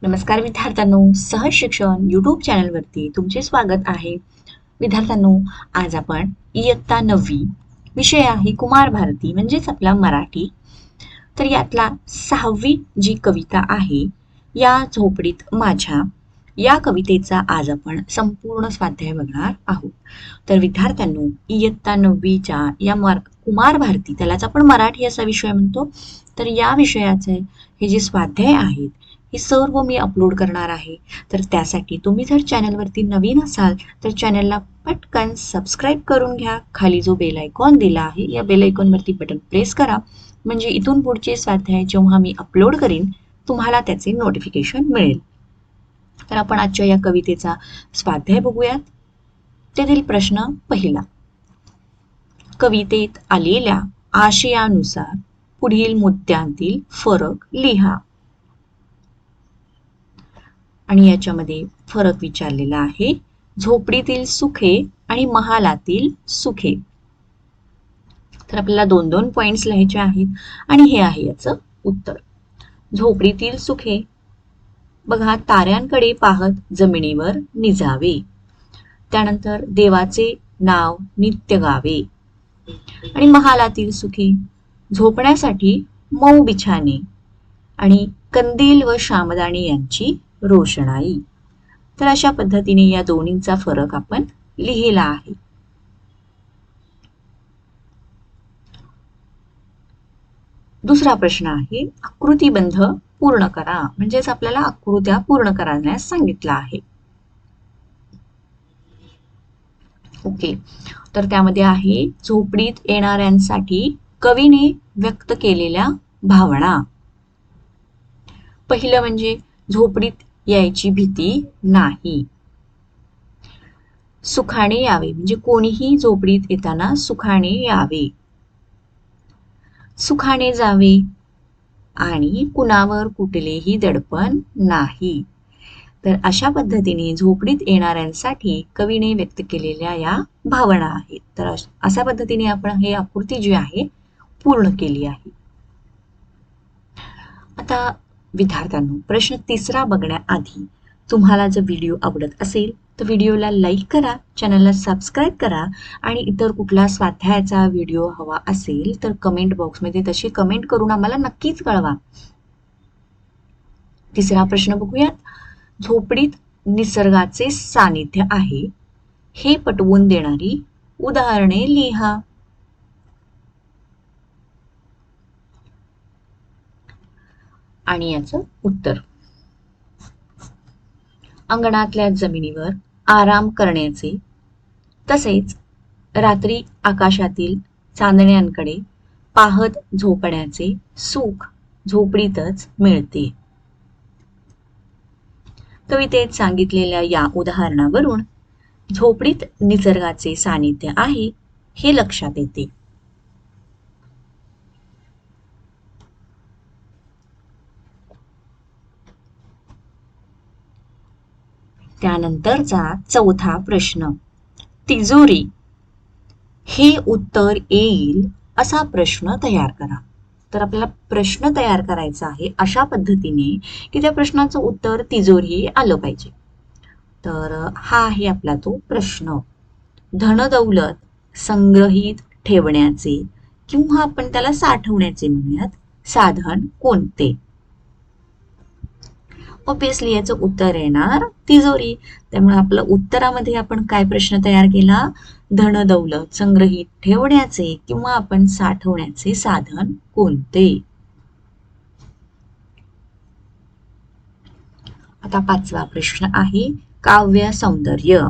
नमस्कार विद्यार्थ्यांनो, सहज शिक्षण यूट्यूब चॅनलवरती तुमचे स्वागत आहे. विद्यार्थ्यांनो, आज आपण इयत्ता 9वी विषय आहे कुमार भारती म्हणजेच आपला मराठी. तर यातला 6वी जी कविता आहे, या झोपडीत माझ्या या कवितेचा आज आपण संपूर्ण स्वाध्याय बघणार आहोत. तर विद्यार्थ्यांनो, इयत्ता 9वीच्या या कुमार भारती, त्यालाच आपण मराठी असा विषय म्हणतो. तर या विषयाचे हे जे स्वाध्याय आहेत हे सर्व मी अपलोड करणार आहे. तर त्यासाठी तुम्ही जर चॅनलवरती नवीन असाल तर चॅनलला पटकन सबस्क्राईब करून घ्या. खाली जो बेल आयकॉन दिला आहे या बेल आयकॉनवरती बटन प्रेस करा, म्हणजे इथून पुढचे स्वाध्याय जेव्हा मी अपलोड करीन तुम्हाला त्याचे नोटिफिकेशन मिळेल. तर आपण आजच्या या कवितेचा स्वाध्याय बघूयात. त्यातील प्रश्न पहिला, कवितेत आलेल्या आशयानुसार पुढील मुद्द्यांतील फरक लिहा. आणि याच्यामध्ये फरक विचारलेला आहे, झोपडीतील सुखे आणि महालातील सुखे. तर आपल्याला 2-2 पॉइंट्स लिहायचे आहेत आणि हे आहे याचं उत्तर. झोपडीतील सुखे, बघा, ताऱ्यांकडे पाहत जमिनीवर निजावे. त्यानंतर देवाचे नाव नित्य गावे. आणि महालातील सुखे, झोपण्यासाठी मऊ बिछाने आणि कंदील व शामदानी यांची रोषणाई. तर अशा पद्धतीने या दोन्हींचा फरक आपण लिहिला आहे. दुसरा प्रश्न आहे, आकृतीबंध पूर्ण करा. म्हणजेच आपल्याला आकृत्या पूर्ण करण्यास सांगितलं आहे. ओके, तर त्यामध्ये आहे झोपडीत येणाऱ्यांसाठी कवीने व्यक्त केलेल्या भावना. पहिलं म्हणजे झोपडीत यायची भीती नाही. सुखाने यावे, म्हणजे कोणीही झोपडीत येताना सुखाने यावे. सुखाने जावे आणि कुणावर कुठलेही दडपण नाही. तर अशा पद्धतीने झोपडीत येणाऱ्यांसाठी कवीने व्यक्त केलेल्या या भावना आहेत. तर अशा पद्धतीने आपण हे आकृती जी आहे पूर्ण केली आहे. आता विद्यार्थ्यांनो, प्रश्न तिसरा बघण्याआधी तुम्हाला जर व्हिडिओ आवडत असेल तर व्हिडिओला लाईक करा, चॅनलला सबस्क्राईब करा आणि इतर कुठला स्वाध्यायाचा व्हिडिओ हवा असेल तर कमेंट बॉक्समध्ये तशी कमेंट करून आम्हाला नक्कीच कळवा. तिसरा प्रश्न बघूयात. झोपडीत निसर्गाचे सानिध्य आहे हे पटवून देणारी उदाहरणे लिहा. आणि याचं उत्तर, अंगणातल्या जमिनीवर आराम करण्याचे तसेच रात्री आकाशातील चांदण्यांकडे पाहत झोपण्याचे सुख झोपडीतच मिळते. कवितेत सांगितलेल्या या उदाहरणावरून झोपडीत निसर्गाचे सानिध्य आहे हे लक्षात येते. त्यानंतरचा चौथा प्रश्न, तिजोरी हे उत्तर येईल असा प्रश्न तयार करा. तर आपल्याला प्रश्न तयार करायचा आहे अशा पद्धतीने की त्या प्रश्नाचं उत्तर तिजोरी आलं पाहिजे. तर हा आहे आपला तो प्रश्न. धनदौलत संग्रहित ठेवण्याचे किंवा आपण त्याला साठवण्याचे म्हणूयात साधन कोणते? ऑब्विसली याचं उत्तर येणार तिजोरी. त्यामुळे आपलं उत्तरामध्ये आपण काय प्रश्न तयार केला? धनदौलत संग्रहित ठेवण्याचे किंवा आपण साठवण्याचे साधन कोणते? आता पाचवा प्रश्न आहे काव्य सौंदर्य.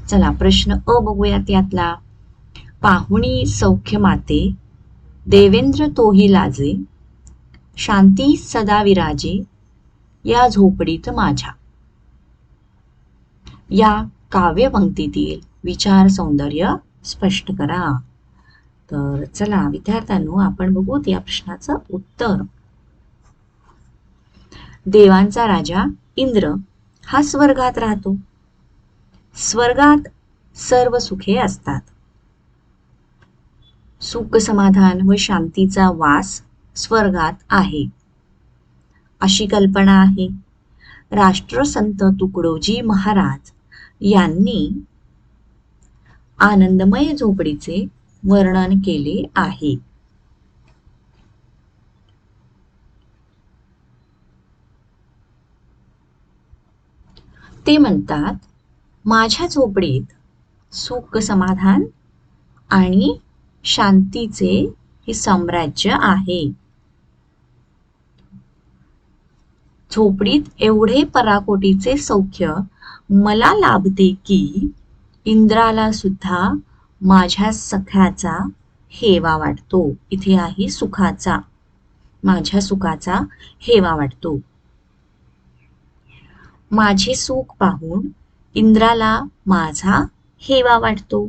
चला प्रश्न अ बघूयात यातला. पाहुणी सौख्य माते देवेंद्र तोही लाजे शांती सदा विराजे या झोपडीत माझ्या. या काव्यपंक्तीतील विचार सौंदर्य स्पष्ट करा. तर चला विद्यार्थ्यांनो, आपण बघूत या प्रश्नाचं उत्तर. देवांचा राजा इंद्र हा स्वर्गात राहतो. स्वर्गात सर्व सुखे असतात. सुख समाधान व शांतीचा वास स्वर्गात आहे. अशी कल्पना आहे. राष्ट्रसंत तुकडोजी महाराज यांनी आनंदमय झोपडीचे वर्णन केले आहे. ते म्हणतात, माझ्या झोपडीत सुख समाधान आणि शांतीचे हे साम्राज्य आहे. झोपडीत एवढे पराकोटीचे सौख्य मला लाभते की इंद्राला सुद्धा माझ्या सख्याचा हेवा वाटतो. इथे आहे सुखाचा, माझ्या सुखाचा हेवा वाटतो. माझे सुख पाहून इंद्राला माझा हेवा वाटतो.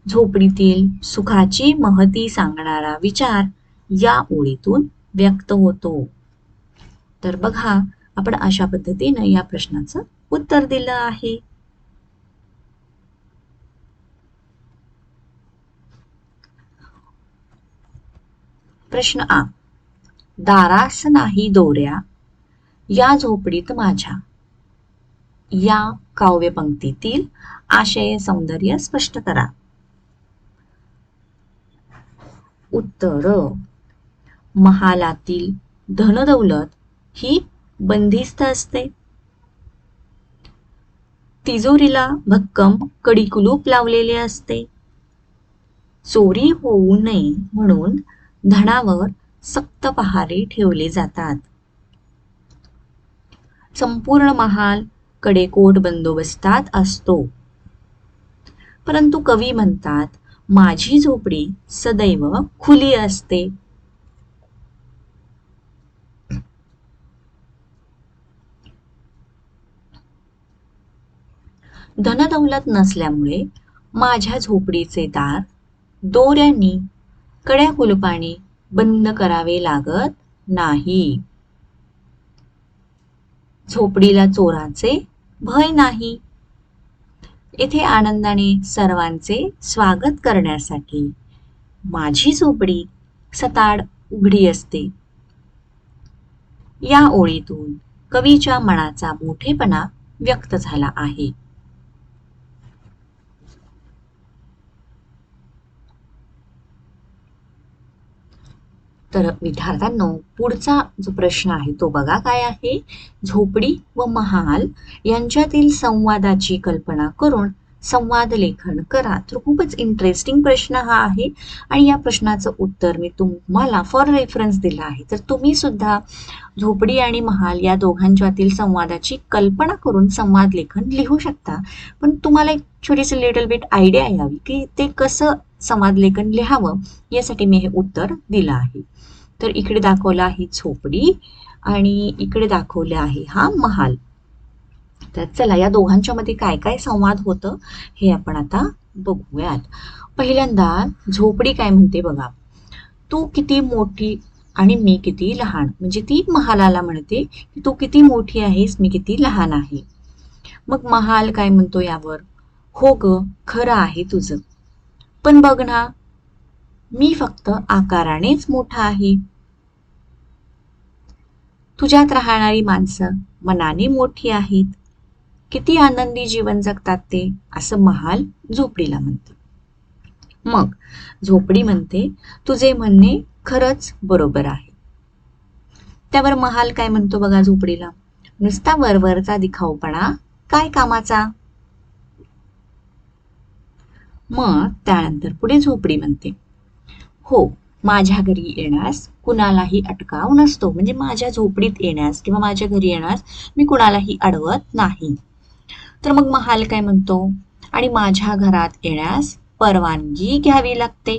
झोपडीतील सुखाची महती सांगणारा विचार या ओळीतून व्यक्त होतो. तर बघा, आपण अशा पद्धतीने या प्रश्नाचं उत्तर दिलं आहे. प्रश्न आ, दारास नाही दोऱ्या या झोपडीत माझ्या या काव्यपंक्तीतील आशय सौंदर्य स्पष्ट करा. उत्तर, महालातील धनदौलत ही बंदिस्त असते. तिजोरीला भक्कम कडी-कुलूप लावलेले असते. चोरी होऊ नये म्हणून धनावर सक्त पहारे ठेवले जातात. संपूर्ण महाल कडेकोट बंदोबस्तात असतो. परंतु कवी म्हणतात, माझी झोपडी सदैव खुली असते. धनदौलत नसल्यामुळे माझ्या झोपडीचे दार दोऱ्यांनी कड्या कुलपाने बंद करावे लागत नाही. झोपडीला चोराचे भय नाही. येथे आनंदाने सर्वांचे स्वागत करण्यासाठी माझी झोपडी सताड उघडी असते. या ओळीतून कवीच्या मनाचा मोठेपणा व्यक्त झाला आहे. तर विद्यार्थ्यांनो, पुढचा जो प्रश्न आहे तो बघा काय आहे. झोपडी व महाल यांच्यातील संवादाची कल्पना करून संवाद लेखन करा. तर खूपच इंटरेस्टिंग प्रश्न हा आहे आणि या प्रश्नाचं उत्तर मी तुम्हाला फॉर रेफरन्स दिलं आहे. तर तुम्ही सुद्धा झोपडी आणि महाल या दोघांच्यातील संवादाची कल्पना करून संवाद लेखन लिहू शकता. पण तुम्हाला एक छोटीशी लिटल बिट आयडिया यावी की ते कसं संवाद लेखन लिहावं, यासाठी मी हे उत्तर दिलं आहे. तर इकडे दाखवलं आहे झोपडी आणि इकडे दाखवले आहे हा महाल. तर चला, या दोघांच्या मध्ये काय काय संवाद होतं हे आपण आता बघूयात. पहिल्यांदा झोपडी काय म्हणते बघा, तू किती मोठी आणि मी किती लहान. म्हणजे ती महालाला म्हणते की तू किती मोठी आहेस, मी किती लहान आहे. मग महाल काय म्हणतो यावर, हो ग, खरं आहे तुझं, पण बघ ना, मी फक्त आकारानेच मोठा आहे. तुझ्यात राहणारी माणसं मनाने मोठी आहेत. किती आनंदी जीवन जगतात ते, असं महाल झोपडीला म्हणते. मग झोपडी म्हणते, तुझे म्हणणे खरंच बरोबर आहे. त्यावर महाल काय म्हणतो बघा झोपडीला, नुसता वरवरचा दिखाऊपणा काय कामाचा. मग त्यानंतर पुढे झोपडी म्हणते, हो, माझ्या घरी येण्यास कुणालाही अटकाव नसतो. म्हणजे माझ्या झोपडीत येण्यास किंवा माझ्या घरी येण्यास मी कुणालाही अडवत नाही. तर मग महाल काय म्हणतो, आणि माझ्या घरात येण्यास परवानगी घ्यावी लागते.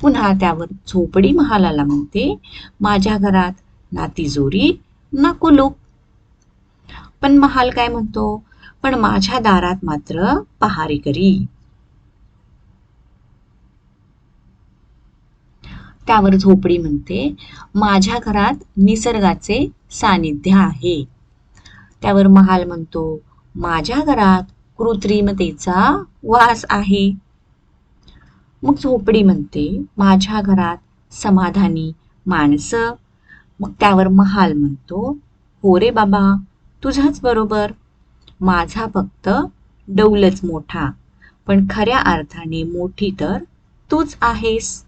पुन्हा त्यावर झोपडी महालाला म्हणते, माझ्या घरात ना तिजोरी ना कुलूप. पण महाल काय म्हणतो, पण माझ्या दारात मात्र पहारेकरी. त्यावर झोपडी म्हणते, माझ्या घरात निसर्गाचे सानिध्य आहे. त्यावर महाल म्हणतो, माझ्या घरात कृत्रिमतेचा वास आहे. मग झोपडी म्हणते, माझ्या घरात समाधानी माणसं मग त्यावर महाल म्हणतो, हो रे बाबा, तुझंच बरोबर. माझा फक्त डौलच मोठा, पण खऱ्या अर्थाने मोठी तर तूच आहेस.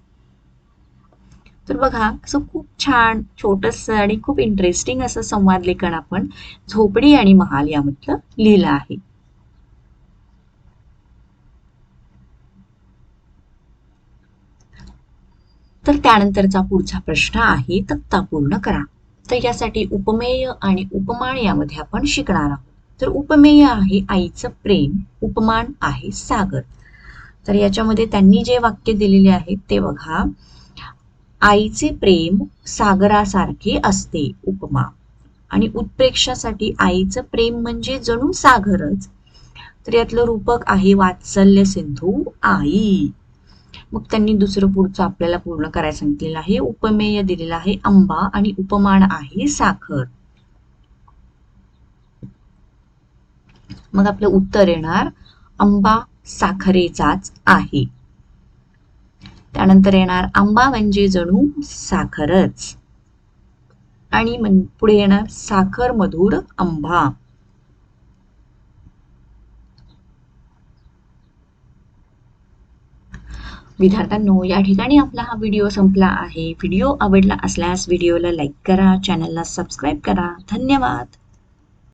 तर बघा, असं खूप छान छोटंसं आणि खूप इंटरेस्टिंग असं संवाद लेखन आपण झोपडी आणि महाल यामधलं लिहिलं आहे. तर त्यानंतरचा पुढचा प्रश्न आहे, तक्ता पूर्ण करा. तर यासाठी उपमेय आणि उपमान यामध्ये आपण शिकणार आहोत. तर उपमेय आहे आईचं प्रेम, उपमान आहे सागर. तर याच्यामध्ये त्यांनी जे वाक्य दिलेले आहेत ते बघा. आईचे प्रेम सागरासारखे असते, उपमा. आणि उत्प्रेक्षासाठी आईचं प्रेम म्हणजे जणू सागरच. तर यातलं रूपक आहे वात्सल्य सिंधू आई. मग त्यांनी दुसरं पुढचं आपल्याला पूर्ण करायला सांगितलेलं आहे. उपमेय दिलेलं आहे आंबा आणि उपमान आहे साखर. मग आपलं उत्तर येणार आंबा साखरेचाच आहे. त्यानंतर येणार आंबा म्हणजे जणू साखरच. आणि पुढे येणार साखर मधुर आंबा. विद्यार्थ्यांनो, या ठिकाणी आपला हा व्हिडिओ संपला आहे. व्हिडिओ आवडला असल्यास व्हिडिओला लाईक करा, चॅनलला सबस्क्राईब करा. धन्यवाद.